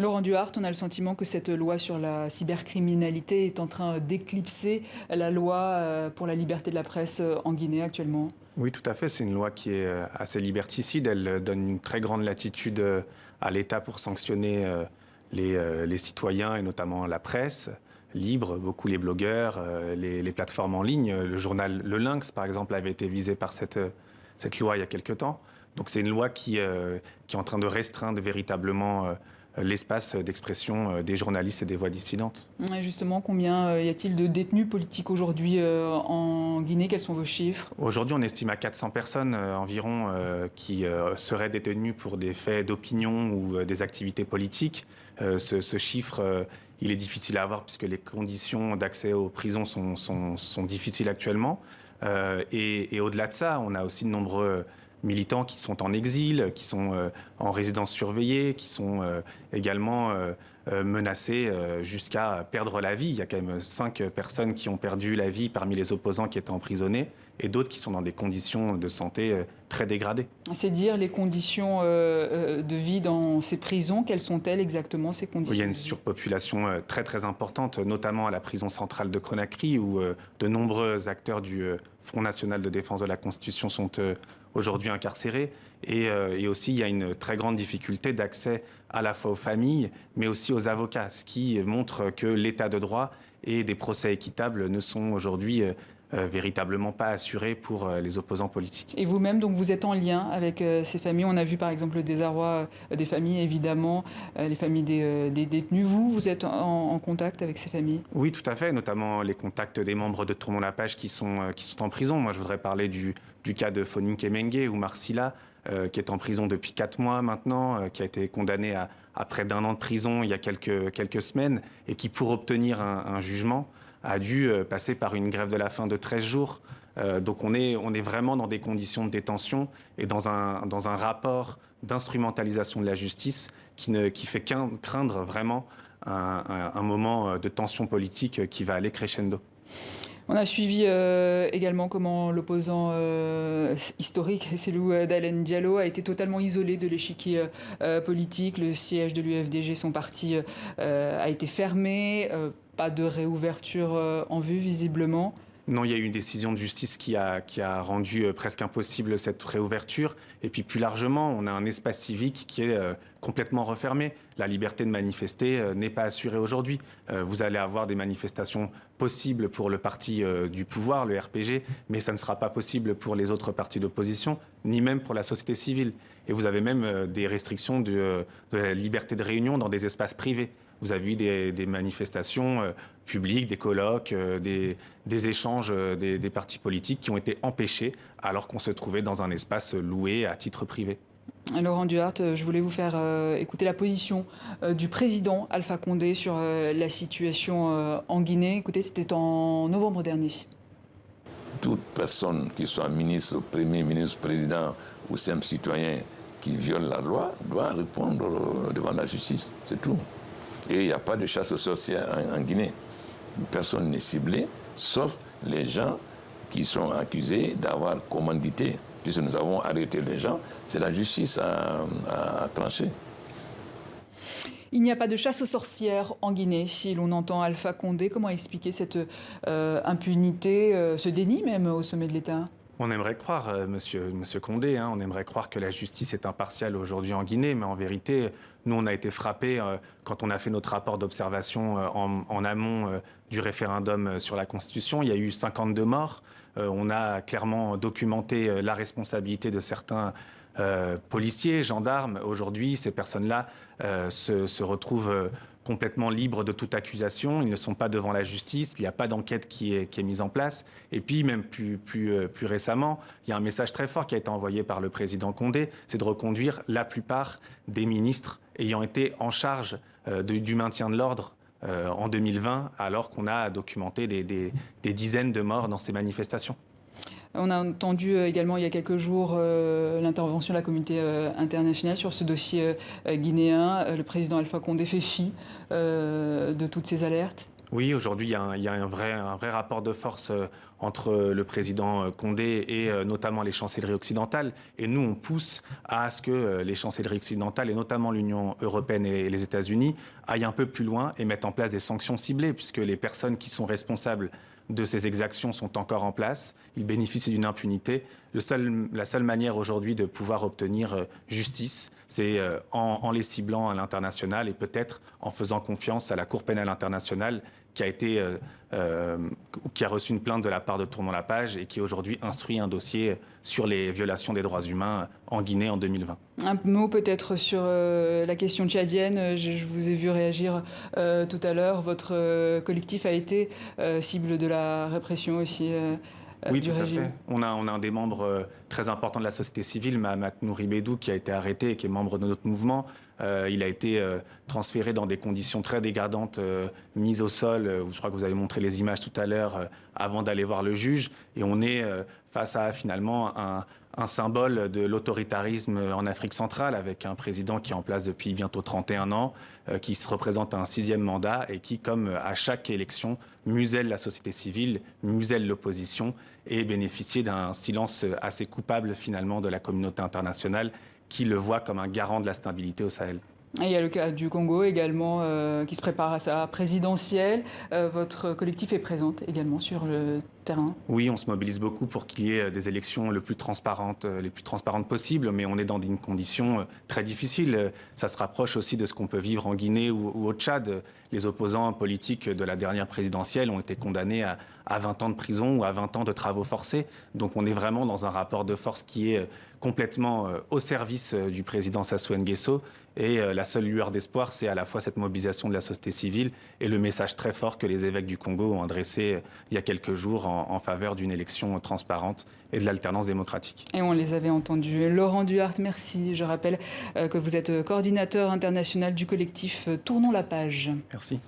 Laurent Duhart, on a le sentiment que cette loi sur la cybercriminalité est en train d'éclipser la loi pour la liberté de la presse en Guinée actuellement. Oui, tout à fait. C'est une loi qui est assez liberticide. Elle donne une très grande latitude à l'État pour sanctionner les citoyens et notamment la presse libre, beaucoup les blogueurs, les plateformes en ligne. Le journal Le Lynx, par exemple, avait été visé par cette loi il y a quelque temps. Donc c'est une loi qui est en train de restreindre véritablement l'espace d'expression des journalistes et des voix dissidentes. Et justement, combien y a-t-il de détenus politiques aujourd'hui en Guinée? Quels sont vos chiffres? Aujourd'hui, on estime à 400 personnes environ qui seraient détenues pour des faits d'opinion ou des activités politiques. Ce chiffre, il est difficile à avoir puisque les conditions d'accès aux prisons sont difficiles actuellement. Et au-delà de ça, on a aussi de nombreux militants qui sont en exil, qui sont en résidence surveillée, qui sont également menacés jusqu'à perdre la vie. Il y a quand même 5 personnes qui ont perdu la vie parmi les opposants qui étaient emprisonnés et d'autres qui sont dans des conditions de santé très dégradées. C'est dire les conditions de vie dans ces prisons. Quelles sont-elles exactement, ces conditions? Il y a une surpopulation très très importante, notamment à la prison centrale de Conakry, où de nombreux acteurs du Front national de défense de la Constitution sont aujourd'hui incarcérés. Et aussi, il y a une très grande difficulté d'accès à la fois aux familles, mais aussi aux avocats, ce qui montre que l'état de droit et des procès équitables ne sont aujourd'hui véritablement pas assurés pour les opposants politiques. Et vous-même, donc, vous êtes en lien avec ces familles. On a vu par exemple le désarroi des familles, évidemment, les familles des détenus. Vous êtes en contact avec ces familles? Oui, tout à fait, notamment les contacts des membres de Tournon la Page qui sont en prison. Moi, je voudrais parler du cas de Foninke Mengue ou Marsila, qui est en prison depuis 4 mois maintenant, qui a été condamné à près d'1 an de prison il y a quelques semaines, et qui, pour obtenir un jugement, a dû passer par une grève de la faim de 13 jours. Donc on est vraiment dans des conditions de détention et dans un rapport d'instrumentalisation de la justice qui fait craindre vraiment un moment de tension politique qui va aller crescendo. On a suivi également comment l'opposant historique, Cellou Dalein Diallo, a été totalement isolé de l'échiquier politique. Le siège de l'UFDG, son parti, a été fermé. Pas de réouverture en vue, visiblement. Non, il y a eu une décision de justice qui a rendu presque impossible cette réouverture. Et puis plus largement, on a un espace civique qui est complètement refermé. La liberté de manifester n'est pas assurée aujourd'hui. Vous allez avoir des manifestations possibles pour le parti du pouvoir, le RPG, mais ça ne sera pas possible pour les autres partis d'opposition, ni même pour la société civile. Et vous avez même des restrictions de la liberté de réunion dans des espaces privés. Vous avez eu des manifestations publiques, des colloques, des échanges des partis politiques qui ont été empêchés alors qu'on se trouvait dans un espace loué à titre privé. Laurent Duhart, je voulais vous faire écouter la position du président Alpha Condé sur la situation en Guinée. Écoutez, c'était en novembre dernier. Toute personne, qui soit ministre, premier ministre, président ou simple citoyen qui viole la loi, doit répondre devant la justice. C'est tout. Et il n'y a pas de chasse aux sorcières en Guinée. Personne n'est ciblé, sauf les gens qui sont accusés d'avoir commandité. Puisque nous avons arrêté les gens, c'est la justice à trancher. Il n'y a pas de chasse aux sorcières en Guinée. Si l'on entend Alpha Condé, comment expliquer cette impunité, ce déni même au sommet de l'État? On aimerait croire, monsieur Condé, on aimerait croire que la justice est impartiale aujourd'hui en Guinée, mais en vérité, nous, on a été frappés quand on a fait notre rapport d'observation en amont du référendum sur la Constitution. Il y a eu 52 morts. On a clairement documenté la responsabilité de certains policiers, gendarmes. Aujourd'hui, ces personnes-là se retrouvent complètement libres de toute accusation. Ils ne sont pas devant la justice. Il n'y a pas d'enquête qui est mise en place. Et puis, même plus récemment, il y a un message très fort qui a été envoyé par le président Condé, c'est de reconduire la plupart des ministres ayant été en charge du maintien de l'ordre en 2020, alors qu'on a documenté des dizaines de morts dans ces manifestations. On a entendu également il y a quelques jours l'intervention de la communauté internationale sur ce dossier guinéen. Le président Alpha Condé fait fi de toutes ces alertes. Oui, aujourd'hui, il y a un vrai rapport de force entre le président Condé et notamment les chancelleries occidentales. Et nous, on pousse à ce que les chancelleries occidentales, et notamment l'Union européenne et les États-Unis, aillent un peu plus loin et mettent en place des sanctions ciblées, puisque les personnes qui sont responsables de ces exactions sont encore en place. Ils bénéficient d'une impunité. La seule manière aujourd'hui de pouvoir obtenir justice, c'est en les ciblant à l'international et peut-être en faisant confiance à la Cour pénale internationale qui a reçu une plainte de la part de Tournon-Lapage et qui aujourd'hui instruit un dossier sur les violations des droits humains en Guinée en 2020. Un mot peut-être sur la question tchadienne. Je vous ai vu réagir tout à l'heure. Votre collectif a été cible de la répression aussi Oui, du tout à régime. fait. On a un des membres très importants de la société civile, Mahamat Nouri Bédou, qui a été arrêté et qui est membre de notre mouvement. Il a été transféré dans des conditions très dégradantes, mis au sol. Je crois que vous avez montré les images tout à l'heure avant d'aller voir le juge. Et on est face à finalement un symbole de l'autoritarisme en Afrique centrale, avec un président qui est en place depuis bientôt 31 ans, qui se représente à un 6e mandat et qui, comme à chaque élection, muselle la société civile, muselle l'opposition et bénéficie d'un silence assez coupable finalement de la communauté internationale qui le voit comme un garant de la stabilité au Sahel. Et il y a le cas du Congo également qui se prépare à sa présidentielle. Votre collectif est présent également sur le terrain. Oui, on se mobilise beaucoup pour qu'il y ait des élections les plus transparentes possibles, mais on est dans une condition très difficile. Ça se rapproche aussi de ce qu'on peut vivre en Guinée ou au Tchad. Les opposants politiques de la dernière présidentielle ont été condamnés à 20 ans de prison ou à 20 ans de travaux forcés. Donc on est vraiment dans un rapport de force qui est complètement au service du président Sassou Nguesso. Et la seule lueur d'espoir, c'est à la fois cette mobilisation de la société civile et le message très fort que les évêques du Congo ont adressé il y a quelques jours en faveur d'une élection transparente et de l'alternance démocratique. Et on les avait entendus. Laurent Duhart, merci. Je rappelle que vous êtes coordinateur international du collectif Tournons la page. Merci.